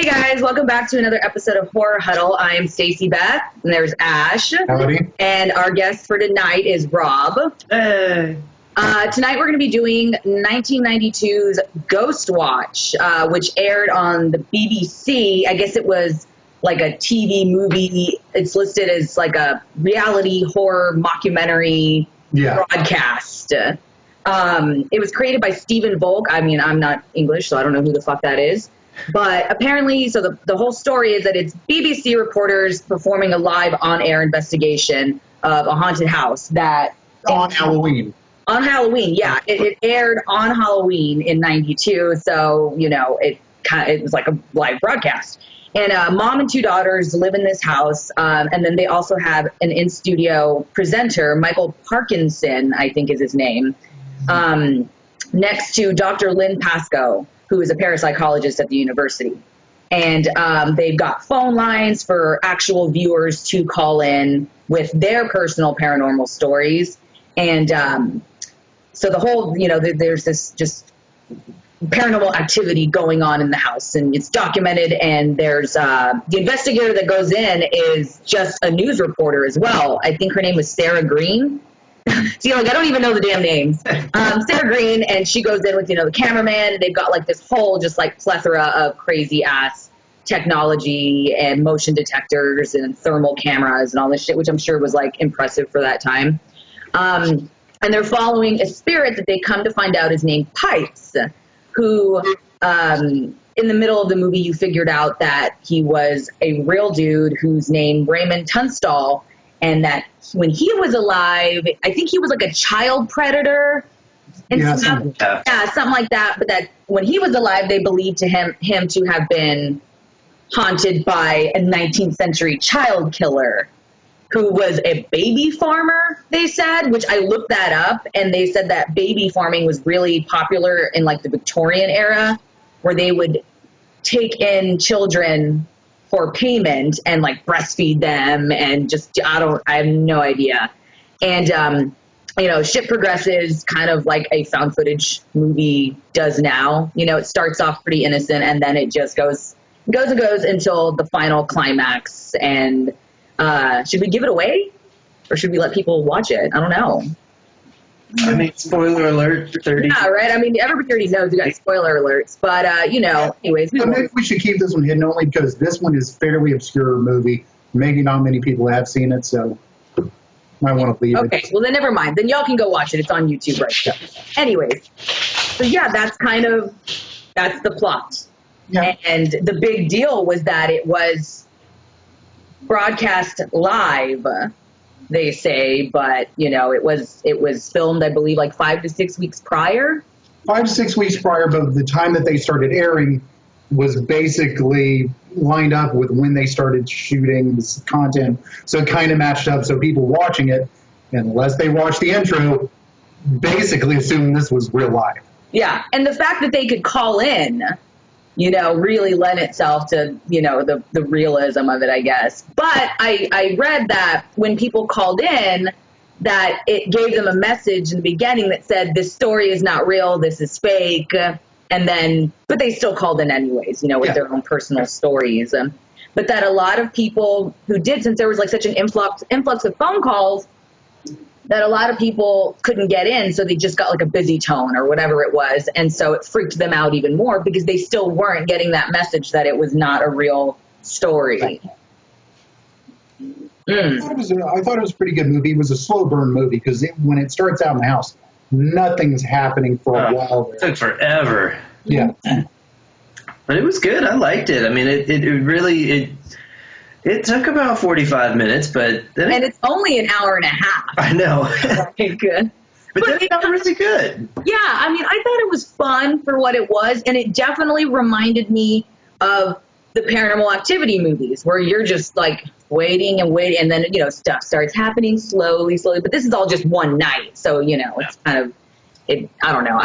Hey guys, welcome back to another episode of Horror Huddle. I am Stacey-Beth, and there's Ash. Howdy. And our guest for tonight is Rob. Hey. Tonight we're going to be doing 1992's Ghostwatch, which aired on the BBC. I guess it was like a TV movie. It's listed as like a reality horror mockumentary broadcast. It was created by Stephen Volk. I mean, I'm not English, so I don't know who the fuck that is. But apparently, so the whole story is that it's BBC reporters performing a live on-air investigation of a haunted house that... On Halloween. On Halloween, yeah. It aired on Halloween in 92, so, you know, it was like a live broadcast. And mom and two daughters live in this house, and then they also have an in-studio presenter, Michael Parkinson, I think is his name, next to Dr. Lynn Pascoe, who is a parapsychologist at the university. And they've got phone lines for actual viewers to call in with their personal paranormal stories. And so the whole, you know, there's this just paranormal activity going on in the house, and it's documented. And there's the investigator that goes in is just a news reporter as well. I think her name was Sarah Green. See, like, I don't even know the damn names. Sarah Green, and she goes in with, you know, the cameraman, and they've got, like, this whole just, like, plethora of crazy-ass technology and motion detectors and thermal cameras and all this shit, which I'm sure was, like, impressive for that time. And they're following a spirit that they come to find out is named Pipes, who, in the middle of the movie, you figured out that he was a real dude who's named Raymond Tunstall, and that when he was alive, I think he was like a child predator and something like that. But that when he was alive, they believed him to have been haunted by a 19th century child killer who was a baby farmer, they said, which I looked that up, and they said that baby farming was really popular in like the Victorian era, where they would take in children for payment and like breastfeed them, and just I have no idea. And you know, shit progresses kind of like a found footage movie does now. You know, it starts off pretty innocent, and then it just goes until the final climax. And should we give it away, or should we let people watch it? I don't know. I mean, spoiler alert for 30. Yeah, right? I mean, everybody already knows you got spoiler alerts. But, you know, anyways. Maybe we should keep this one hidden only because this one is a fairly obscure movie. Maybe not many people have seen it, so might want to leave it. Okay, well, then never mind. Then y'all can go watch it. It's on YouTube right now. Anyways. So, yeah, that's the plot. Yeah. And the big deal was that it was broadcast live, they say, but, you know, it was filmed, I believe, like 5 to 6 weeks prior. 5 to 6 weeks prior, but the time that they started airing was basically lined up with when they started shooting this content. So it kind of matched up. So people watching it, unless they watched the intro, basically assumed this was real life. Yeah, and the fact that they could call in, you know, really lent itself to, you know, the realism of it, I guess. But I read that when people called in, that it gave them a message in the beginning that said, this story is not real, this is fake. And then, but they still called in anyways, you know, with their own personal stories. But that a lot of people who did, since there was like such an influx of phone calls, that a lot of people couldn't get in, so they just got like a busy tone or whatever it was. And so it freaked them out even more because they still weren't getting that message that it was not a real story. I thought it was a pretty good movie. It was a slow burn movie because when it starts out in the house, nothing's happening for a while. It took forever. Yeah. But it was good. I liked it. I mean, it took about 45 minutes, but then and it's only an hour and a half. I know. Good. But then it got really good. Yeah, I mean, I thought it was fun for what it was, and it definitely reminded me of the Paranormal Activity movies, where you're just like waiting, and then, you know, stuff starts happening slowly. But this is all just one night, so, you know, it's kind of, I don't know.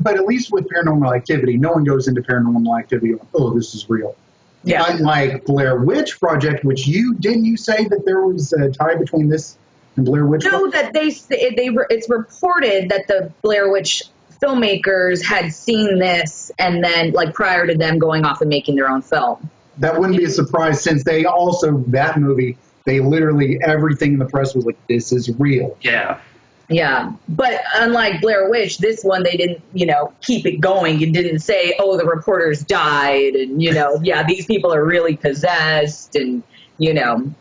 But at least with Paranormal Activity, no one goes into Paranormal Activity going, oh, this is real. Yeah. Unlike Blair Witch Project, which didn't you say that there was a tie between this and Blair Witch? No, that it's reported that the Blair Witch filmmakers had seen this and then, like, prior to them going off and making their own film. That wouldn't be a surprise since they also, that movie, they literally, everything in the press was like, this is real. Yeah. Yeah, but unlike Blair Witch, this one they didn't, keep it going and didn't say, oh, the reporters died and, yeah, these people are really possessed and,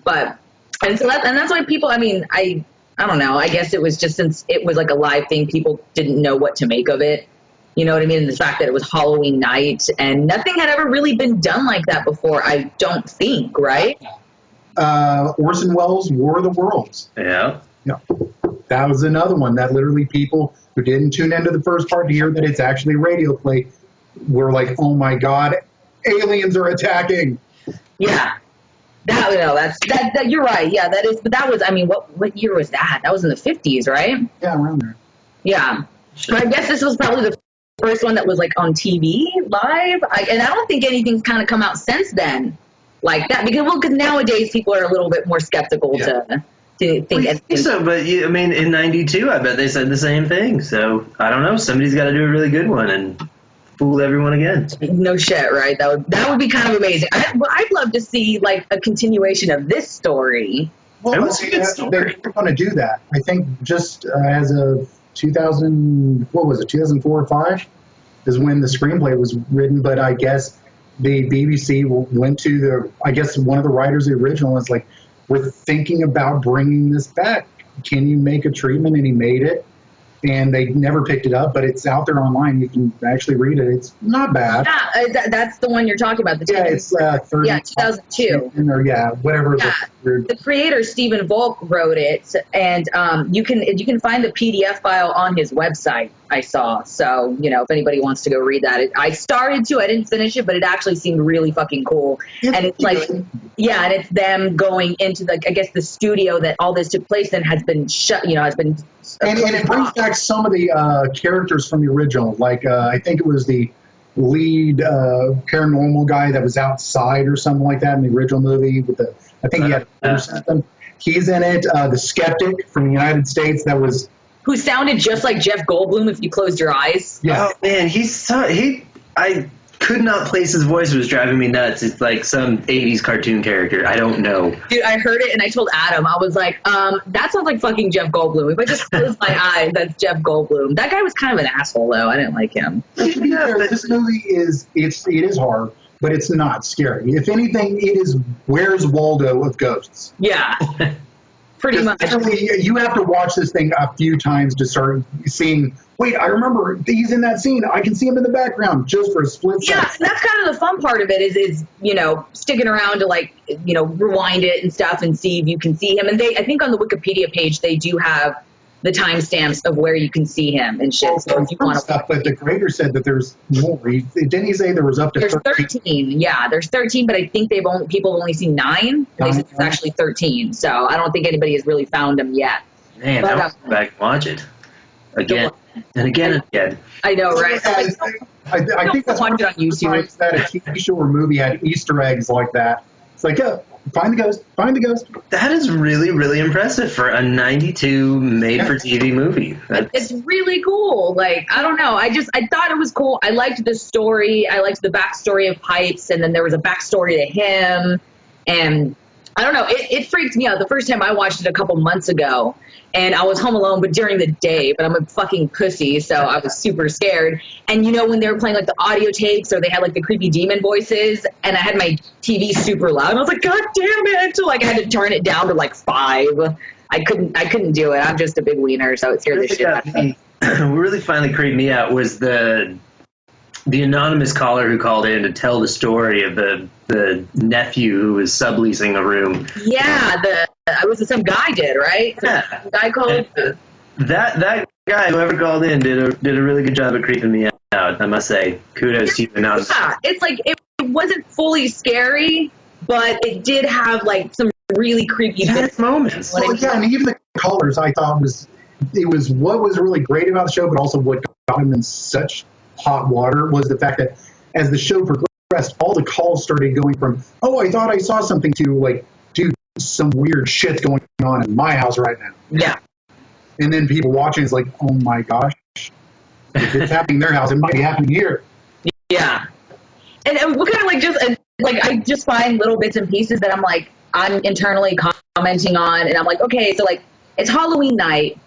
but, and so that's why people, I don't know, I guess it was just since it was like a live thing, people didn't know what to make of it. You know what I mean? And the fact that it was Halloween night and nothing had ever really been done like that before, I don't think, right? Orson Welles' War of the Worlds. Yeah. Yeah. That was another one that literally people who didn't tune into the first part to hear that it's actually radio play were like, oh my God, aliens are attacking. Yeah. That you're right. Yeah, that is, but that was, what year was that? That was in the 50s, right? Yeah, around there. Yeah. But I guess this was probably the first one that was like on TV live. And I don't think anything's kind of come out since then like that because nowadays people are a little bit more skeptical to think so, but in '92, I bet they said the same thing. So I don't know. Somebody's got to do a really good one and fool everyone again. No shit, right? That would be kind of amazing. I'd love to see like a continuation of this story. Well, they're going to do that. I think just as of 2004 or 5 is when the screenplay was written. But I guess the BBC went to one of the writers of the original was like, we're thinking about bringing this back. Can you make a treatment? And he made it. And they never picked it up, but it's out there online. You can actually read it. It's not bad. Yeah, that's the one you're talking about. It's 2002. Whatever. Yeah. The creator Stephen Volk wrote it, and you can find the PDF file on his website. I saw. So if anybody wants to go read that, I started to. I didn't finish it, but it actually seemed really fucking cool. And it's like, yeah, and it's them going into the studio that all this took place in has been shut. Has been. And it brings back some of the characters from the original. Like, I think it was the lead paranormal guy that was outside or something like that in the original movie. I think he had or something. He's in it. The skeptic from the United States who sounded just like Jeff Goldblum if you closed your eyes. Yeah. Oh, man, I could not place his voice. It was driving me nuts. It's like some 80s cartoon character. I don't know. Dude, I heard it and I told Adam, I was like, that sounds like fucking Jeff Goldblum. If I just close my eyes, that's Jeff Goldblum. That guy was kind of an asshole, though. I didn't like him. To be fair, this movie it is horror, but it's not scary. If anything, it is Where's Waldo of ghosts. Yeah. Pretty much. You have to watch this thing a few times to start seeing, wait, I remember he's in that scene. I can see him in the background just for a split second. Yeah, that's kind of the fun part of it is sticking around to rewind it and stuff and see if you can see him. And I think on the Wikipedia page, they do have the timestamps of where you can see him and shit. So if you want to, but the creator said that there's more. Didn't he say there was up to there's 13? Yeah, there's 13, but I think people have only seen 9. They said it's actually 13. So I don't think anybody has really found them yet. Man, I want to go back and watch it again and again and again. I know, right? I think that's watch it on YouTube. That a TV show or movie had Easter eggs like that. It's like, find the ghost. That is really, really impressive for a 92 made-for-TV movie. It's really cool. Like, I don't know. I thought it was cool. I liked the story. I liked the backstory of Pipes, and then there was a backstory to him. And I don't know. It freaked me out. The first time I watched it a couple months ago, and I was home alone, but during the day, but I'm a fucking pussy, so I was super scared. And when they were playing the audio tapes or they had the creepy demon voices, and I had my TV super loud, and I was like, God damn it! So I had to turn it down to 5. I couldn't do it. I'm just a big wiener, so it scared the shit out of me. What really finally creeped me out was the anonymous caller who called in to tell the story of the nephew who was subleasing a room. Yeah, some guy did, right? Some guy called. That guy, whoever called in, did a really good job of creeping me out. I must say, kudos to you. Yeah, it's it wasn't fully scary, but it did have some really creepy moments. Well, yeah, and even the callers, I thought was what was really great about the show, but also what got him in such hot water was the fact that as the show progressed, all the calls started going from, oh, I thought I saw something, to dude, some weird shit's going on in my house right now. Yeah. And then people watching is like, oh my gosh. If it's happening in their house, it might be happening here. Yeah. And what kind of like just like I just find little bits and pieces that I'm internally commenting on, and I'm like, okay, so like it's Halloween night,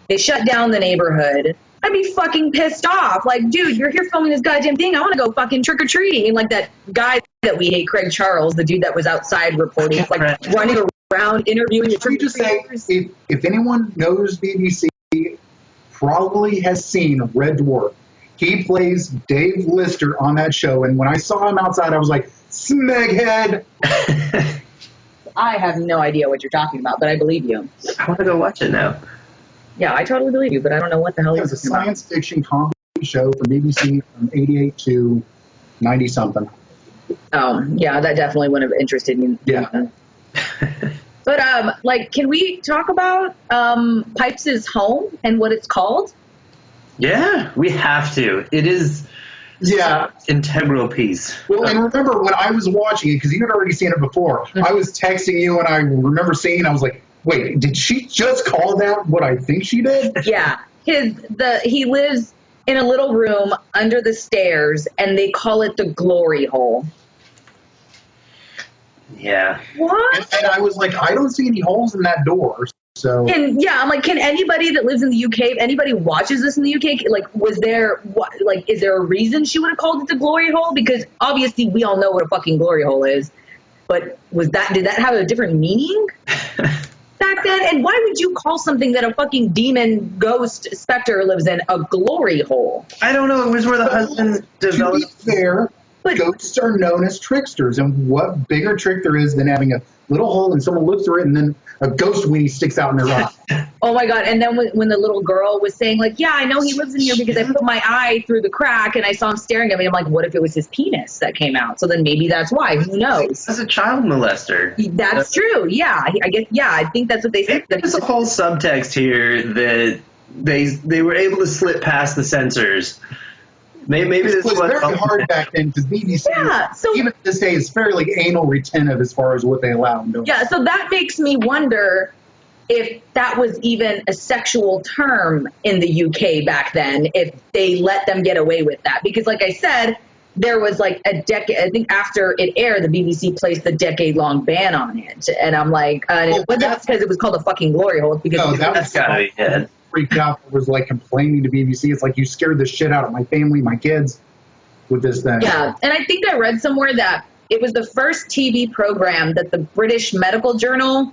they shut down the neighborhood. I'd be fucking pissed off. Like, dude, you're here filming this goddamn thing. I want to go fucking trick or treating. And like that guy that we hate, Craig Charles, the dude that was outside reporting, like running around interviewing the trick or treaters. If anyone knows BBC, probably has seen Red Dwarf. He plays Dave Lister on that show, and when I saw him outside, I was like, Smeghead! I have no idea what you're talking about, but I believe you. I want to go watch it now. Yeah, I totally believe you, but I don't know what the hell It was a science fiction comedy show from BBC from 88 to 90-something. Oh, yeah, that definitely would have interested me. Yeah. But, like, can we talk about Pipes' home and what it's called? Yeah, we have to. It is integral piece. Well, and remember when I was watching it, because you had already seen it before, I was texting you, and I remember seeing, I was like, wait, did she just call that what I think she did? Yeah. He lives in a little room under the stairs, and they call it the glory hole. Yeah. What? And I was like, I don't see any holes in that door. So. And yeah, I'm like, can anybody that lives in the UK, if anybody watches this in the UK, like, is there a reason she would have called it the glory hole? Because obviously we all know what a fucking glory hole is, but did that have a different meaning back then? And why would you call something that a fucking demon ghost specter lives in a glory hole? I don't know. It was where the husband developed. To be fair, ghosts are known as tricksters, and what bigger trick there is than having a little hole and someone looks through it and then a ghost weenie sticks out in their eye. Oh my God. And then when the little girl was saying like, yeah, I know he lives in here because I put my eye through the crack and I saw him staring at me. I'm like, what if it was his penis that came out? So then maybe that's why. Who knows? As a child molester. That's true. Yeah. I guess, yeah, I think that's what they said. There's a whole subtext here that they were able to slip past the censors. Maybe this was very hard back then because BBC, even to this day, is fairly anal retentive as far as what they allow them to do. Yeah, so that makes me wonder if that was even a sexual term in the UK back then, if they let them get away with that. Because like I said, there was like a decade, I think after it aired, the BBC placed the decade-long ban on it. And I'm like, it wasn't because it was called a fucking glory hole. Because that's gotta be it. Freaked out, was like complaining to BBC. It's like, you scared the shit out of my family, my kids, with this thing. Yeah, and I think I read somewhere that it was the first TV program that the British Medical Journal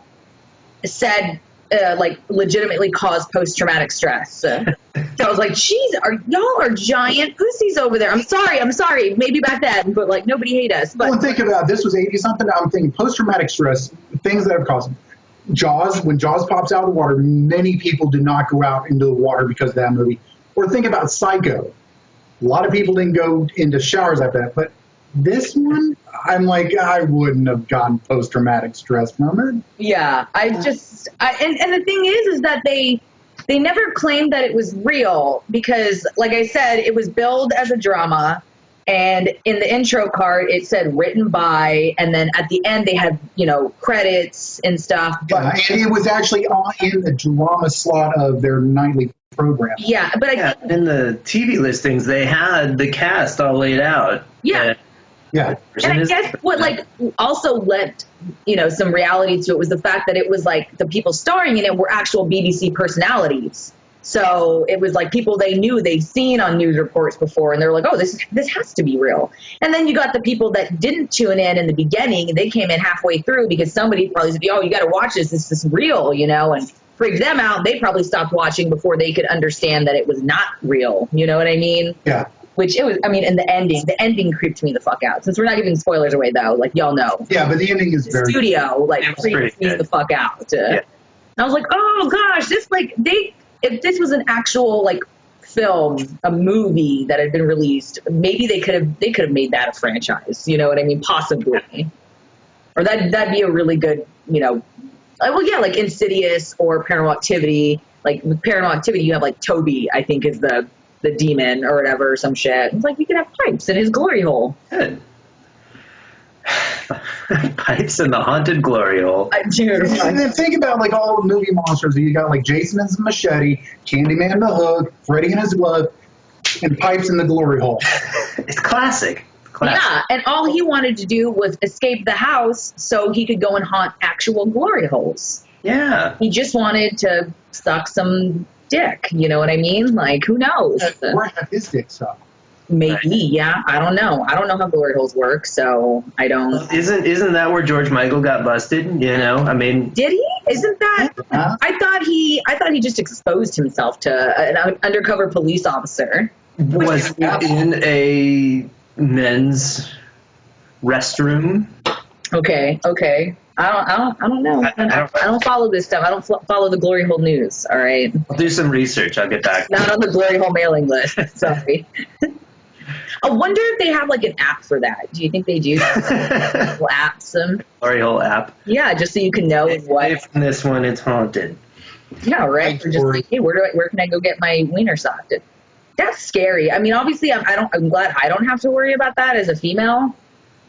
said like legitimately caused post-traumatic stress. So I was like, geez, y'all are giant pussies over there. I'm sorry. Maybe back then, but like nobody hate us. But well, think about it. This was 80-something. I'm thinking post-traumatic stress, things that have caused Jaws. When Jaws pops out of the water, many people did not go out into the water because of that movie. Or think about Psycho. A lot of people didn't go into showers after that. But this one, I'm like, I wouldn't have gotten post-traumatic stress from it. Yeah, and the thing is that they never claimed that it was real because, like I said, it was billed as a drama. And in the intro card, it said written by, and then at the end they had, credits and stuff. But and it was actually in the drama slot of their nightly program. Yeah, but in the TV listings, they had the cast all laid out. Yeah. Yeah. And I guess what also lent, some reality to it was the fact that it was like the people starring in it were actual BBC personalities. So it was like people they knew they'd seen on news reports before, and they were like, oh, this has to be real. And then you got the people that didn't tune in the beginning, and they came in halfway through because somebody probably said, oh, you got to watch this. This is real, and freaked them out. They probably stopped watching before they could understand that it was not real. You know what I mean? Yeah. Which it was, and the ending creeped me the fuck out. Since we're not giving spoilers away, though, like y'all know. Yeah, but the ending is very studio, creeps me the fuck out. Yeah. I was like, oh gosh, if this was an actual film, a movie that had been released, maybe they could have made that a franchise. You know what I mean? Possibly, or that'd be a really good, like Insidious or Paranormal Activity. Like with Paranormal Activity, you have Toby, I think is the demon or whatever, or some shit. It's like you could have Pipes in his glory hole. Good. Pipes in the haunted glory hole. And then think about all the movie monsters. You got Jason and his machete, Candyman the hook, Freddy and his glove. and pipes in the glory hole. It's classic. Yeah, and all he wanted to do was escape the house so he could go and haunt actual glory holes. Yeah. He just wanted to suck some dick. You know what I mean? Like, who knows? Or have his dick sucked. Maybe, yeah. I don't know. I don't know how glory holes work, so I don't. Isn't that where George Michael got busted? You know, I mean, Did he? Isn't that? Yeah. I thought he just exposed himself to an undercover police officer. was in a men's restroom. Okay. I don't know. I don't follow this stuff. I don't follow the glory hole news. All right. I'll do some research. I'll get back. Not on the glory hole mailing list. Sorry. I wonder if they have like an app for that. Do you think they do? Little apps. Glory hole app. Yeah, just so you can know what. From this one, it's haunted. Yeah, right. Or just like, hey, where can I go get my wiener socked? That's scary. I mean, obviously, I'm glad I don't have to worry about that as a female.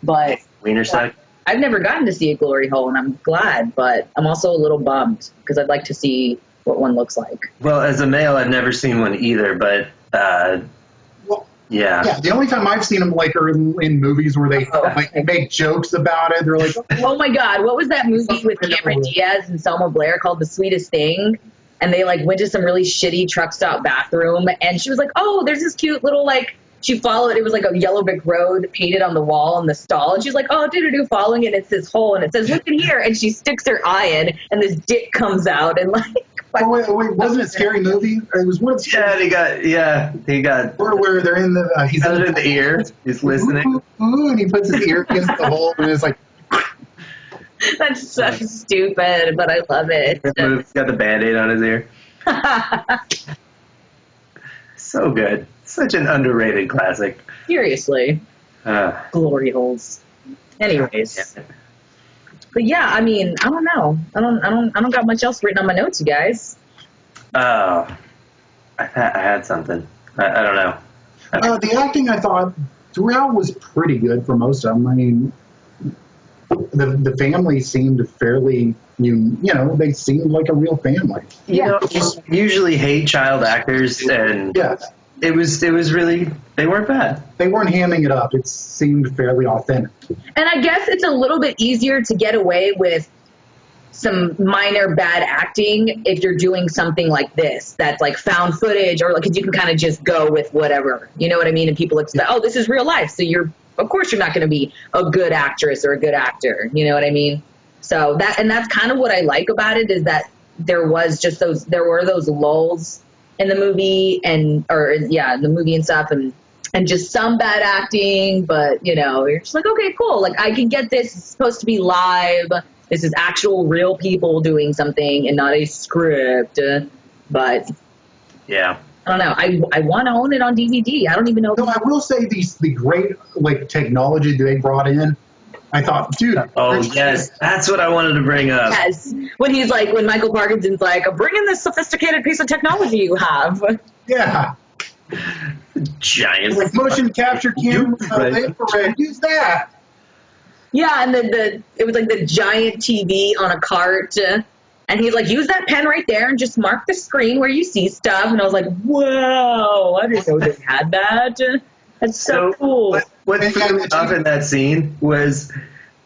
But Wiener sock. I've never gotten to see a glory hole, and I'm glad. But I'm also a little bummed because I'd like to see what one looks like. Well, as a male, I've never seen one either. But yeah. Yeah, the only time I've seen them like are in movies where they make jokes about it. They're like, Oh my God, what was that movie with Cameron Diaz and Selma Blair called The Sweetest Thing? And they like went to some really shitty truck stop bathroom, and she was like, "Oh, there's this cute little like." She followed. It was like a yellow brick road painted on the wall in the stall, and she's like, "Oh, following it. It's this hole, and it says, look in here." And she sticks her eye in, and this dick comes out, and like. oh, wait, wasn't it a scary movie? It was one of the he got where they're in the he's in the ear. He's listening. Ooh, and he puts his ear against the hole, and it's like. That's so stupid, but I love it. He's got the Band-Aid on his ear. So good. Such an underrated classic. Seriously. Glory holes. Anyways. But yeah, I mean, I don't know. I don't got much else written on my notes, you guys. I had something. I don't know. The acting, I thought, throughout was pretty good for most of them. I mean, the family seemed fairly, they seemed like a real family. You know, usually hate child actors, and it was really, they weren't bad. They weren't hamming it up. It seemed fairly authentic. And I guess it's a little bit easier to get away with some minor bad acting if you're doing something like this that's like found footage, or like, because you can kind of just go with whatever, you know what I mean? And people expect, oh, this is real life, so of course you're not going to be a good actress or a good actor, you know what I mean? So that's kind of what I like about it, is that there were those lulls in the movie and stuff, and just some bad acting, but you're just like, okay, cool, like I can get this. It's supposed to be live. This is actual real people doing something and not a script. But yeah, I don't know. I want to own it on DVD. I don't even know. No, I will say the great like technology they brought in. I thought, dude. Oh yes, that's what I wanted to bring up. Yes, when Michael Parkinson's like, bring in this sophisticated piece of technology you have. Yeah. Giant like motion capture camera, infrared. Use that. Yeah, and then it was like the giant TV on a cart. And he's like, use that pen right there and just mark the screen where you see stuff. And I was like, whoa, I didn't know they had that. That's so cool. What threw me off in that scene was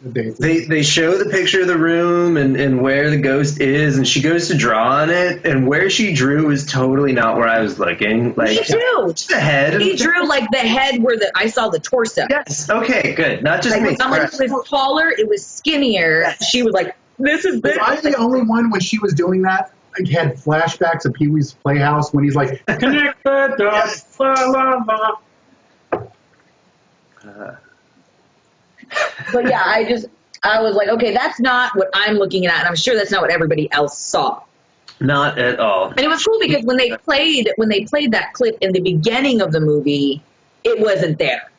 they show the picture of the room and where the ghost is, and she goes to draw on it, and where she drew was totally not where I was looking. Like, me too. Just the head. He drew like the head where I saw the torso. Yes. Okay, good. Not just me. I'm like, it was taller, it was skinnier. Yes. She was like, this is this. Was I the only one when she was doing that? I had flashbacks of Pee-wee's Playhouse when he's like, connect the dots, la la la. But yeah, I was like, okay, that's not what I'm looking at, and I'm sure that's not what everybody else saw. Not at all. And it was cool because when they played that clip in the beginning of the movie, it wasn't there.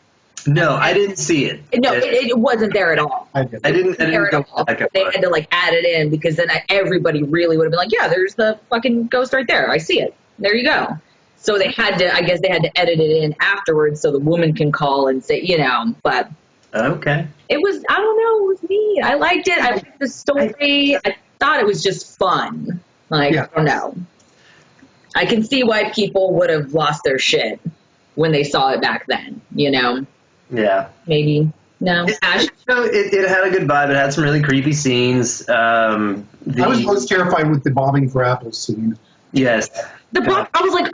No, I didn't see it. No, it wasn't there at all. I didn't go back. They had to like add it in, because then everybody really would have been like, yeah, there's the fucking ghost right there. I see it. There you go. So I guess they had to edit it in afterwards so the woman can call and say, but. Okay. It was, I don't know, it was neat. I liked it. I liked the story. I thought it was just fun. Like, I don't know. I can see why people would have lost their shit. when they saw it back then, you know? Yeah. Maybe. No. Ash? It had a good vibe. It had some really creepy scenes. I was most terrified with the bobbing for apples scene. Yes. I was like,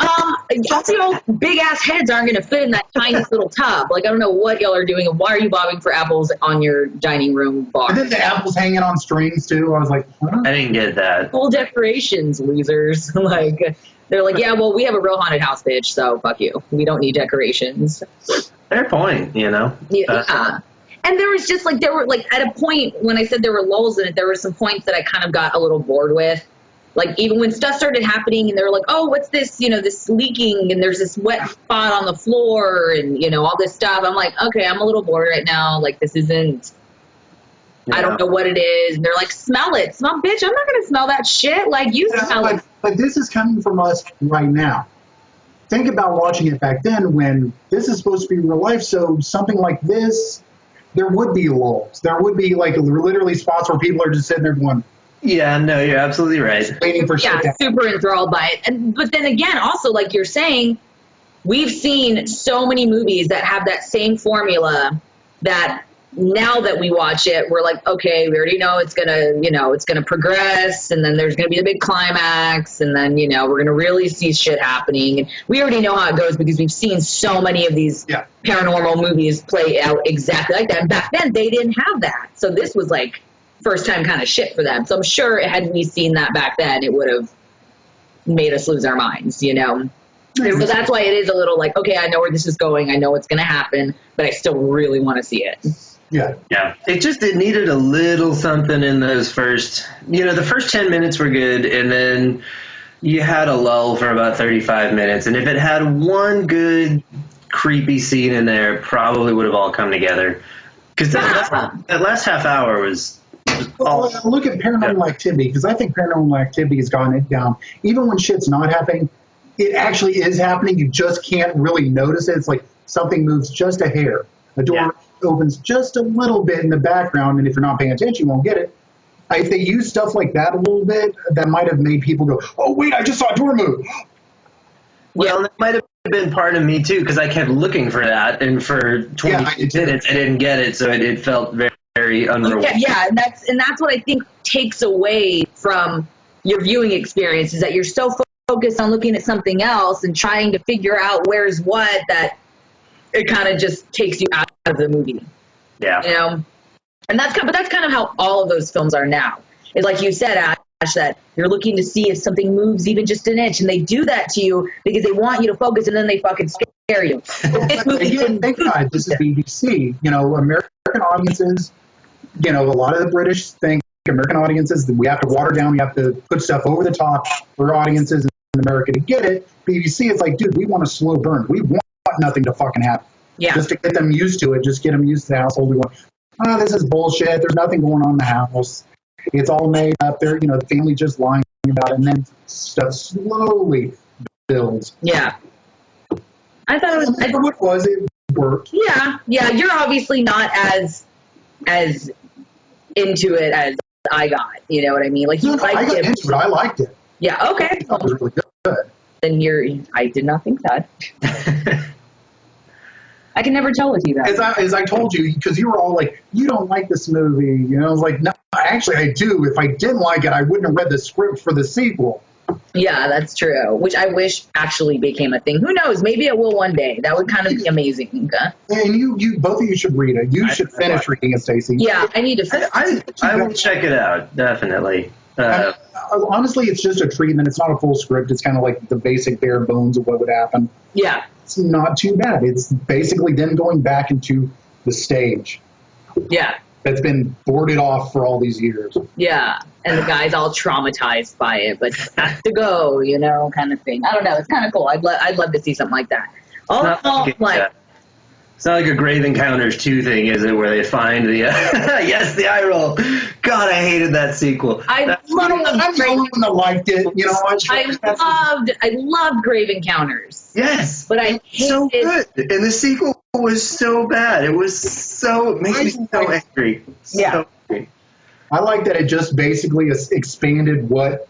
y'all big ass heads aren't going to fit in that tiny little tub. Like, I don't know what y'all are doing, and why are you bobbing for apples on your dining room bar? And then the apples hanging on strings too. I was like, huh? I didn't get that. Full decorations, losers. Like, they're like, yeah, well, we have a real haunted house, bitch, so fuck you. We don't need decorations. Fair point, you know? Yeah. And there was just like, there were like, at a point when I said there were lulls in it, there were some points that I kind of got a little bored with. Like, even when stuff started happening and they were like, oh, what's this, you know, this leaking, and there's this wet spot on the floor and, you know, all this stuff. I'm like, okay, I'm a little bored right now. Like, this isn't, I don't know what it is. And they're like, smell it. Smell, bitch, I'm not going to smell that shit. Like, you smell it. But this is coming from us right now. Think about watching it back then when this is supposed to be real life. So something like this, there would be lulls. There would be, like, literally spots where people are just sitting there going, yeah, no, you're absolutely right. Waiting for shit to happen. Super enthralled by it. But then again, also, like you're saying, we've seen so many movies that have that same formula that now that we watch it, we're like, okay, we already know it's gonna progress, and then there's gonna be the big climax, and then, you know, we're gonna really see shit happening. And we already know how it goes because we've seen so many of these paranormal movies play out exactly like that. And back then, they didn't have that. So this was like first time kind of shit for them. So I'm sure had we seen that back then, it would have made us lose our minds, you know? So that's why it is a little like, okay, I know where this is going. I know what's going to happen, but I still really want to see it. Yeah. Yeah. It needed a little something in those first, you know, the first 10 minutes were good, and then you had a lull for about 35 minutes. And if it had one good creepy scene in there, it probably would have all come together. Because that last half hour was... Well, look at Paranormal Activity, because I think Paranormal Activity has gotten it down. Even when shit's not happening, it actually is happening. You just can't really notice it. It's like something moves just a hair. A door opens just a little bit in the background, and if you're not paying attention, you won't get it. If they use stuff like that a little bit, that might have made people go, oh, wait, I just saw a door move. Well, that might have been part of me, too, because I kept looking for that, and for 20 minutes I didn't get it, so it felt very unrewarding. Yeah, and that's what I think takes away from your viewing experience, is that you're so focused on looking at something else and trying to figure out where's what, that it kind of just takes you out of the movie. Yeah. You know? And that's kind of how all of those films are now. It's like you said, Ash, that you're looking to see if something moves even just an inch, and they do that to you because they want you to focus, and then they fucking scare you. Again, think about it. This is BBC. You know, American audiences, you know, a lot of the British think, American audiences, that we have to water down, we have to put stuff over the top for audiences in America to get it. BBC is like, dude, we want a slow burn. We want nothing to fucking happen. Yeah. Just to get them used to it, just get them used to the household. We want, this is bullshit. There's nothing going on in the house. It's all made up there. You know, the family just lying about it, and then stuff slowly builds. Yeah. I thought it was... What was it? Worked. Yeah. You're obviously not as into it as I got. You know what I mean? Like, you liked I got it. into it. I liked it. Yeah. Okay. I thought it was really good. Then I did not think that. I can never tell with you that. As I told you, because you were all like, you don't like this movie. You know, I was like, no, actually I do. If I didn't like it, I wouldn't have read the script for the sequel. Yeah, that's true. Which I wish actually became a thing. Who knows? Maybe it will one day. That would kind of be amazing. And you both of you should read it. You should finish reading it, Stacey. Yeah, I need to. I will check it out, definitely. Honestly, it's just a treatment. It's not a full script. It's kind of like the basic bare bones of what would happen. Yeah. It's not too bad. It's basically them going back into the stage. Yeah. That's been boarded off for all these years. Yeah. And the guy's all traumatized by it, but has to go, you know, kind of thing. I don't know. It's kind of cool. I'd love to see something like that. It's not like a Grave Encounters 2 thing, is it, where they find the yes, the eye roll. God, I hated that sequel. I'm the only one that liked it. You know, I loved Grave Encounters. Yes, but I hated so good, and the sequel was so bad. It makes me so angry. Yeah, I like that it just basically expanded what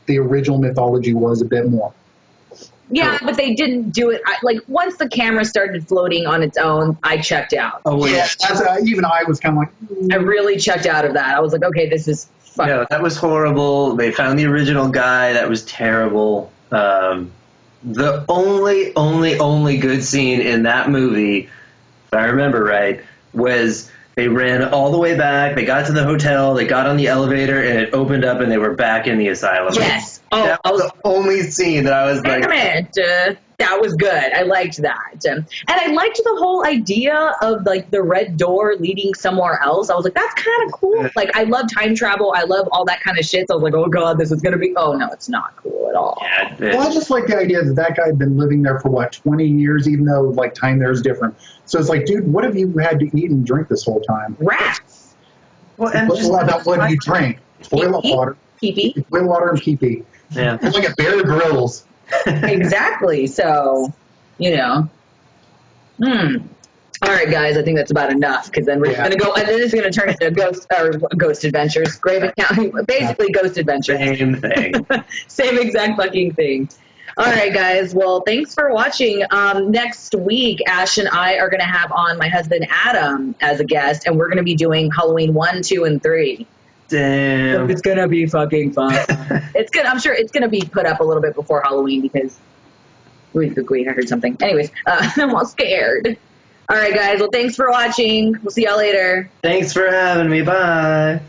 the original mythology was a bit more. Yeah, but they didn't do it. Like, once the camera started floating on its own, I checked out. Oh, Yeah, that's, even I was kind of like, I really checked out of that. I was like, okay, this is fun. No, that was horrible. They found the original guy. That was terrible. The only good scene in that movie, if I remember right, was they ran all the way back. They got to the hotel. They got on the elevator, and it opened up, and they were back in the asylum. Yes. Oh, That was the only scene that I was like, damn it. That was good. I liked that. And I liked the whole idea of, like, the red door leading somewhere else. I was like, that's kind of cool. Like, I love time travel. I love all that kind of shit. So I was like, oh, God, this is going to be... Oh, no, it's not cool at all. yeah, well, I just like the idea that guy had been living there for, 20 years, even though, time there is different. So it's like, dude, what have you had to eat and drink this whole time? Rats. well, and just, What have you drank? Toilet water. Pee-pee. Toilet water and pee-pee. yeah. It's like a Bear Grylls. Exactly. So, All right, guys. I think that's about enough, because then we're going to go, and then it's going to turn into Ghost Adventures, Graven County, basically Ghost Adventures. Same thing. Same exact fucking thing. All right, guys. Well, thanks for watching. Next week, Ash and I are going to have on my husband Adam as a guest, and we're going to be doing Halloween 1, 2, and 3. Damn. It's going to be fucking fun. It's good. I'm sure it's going to be put up a little bit before Halloween, because we heard something. Anyways, I'm all scared. All right, guys. Well, thanks for watching. We'll see y'all later. Thanks for having me. Bye.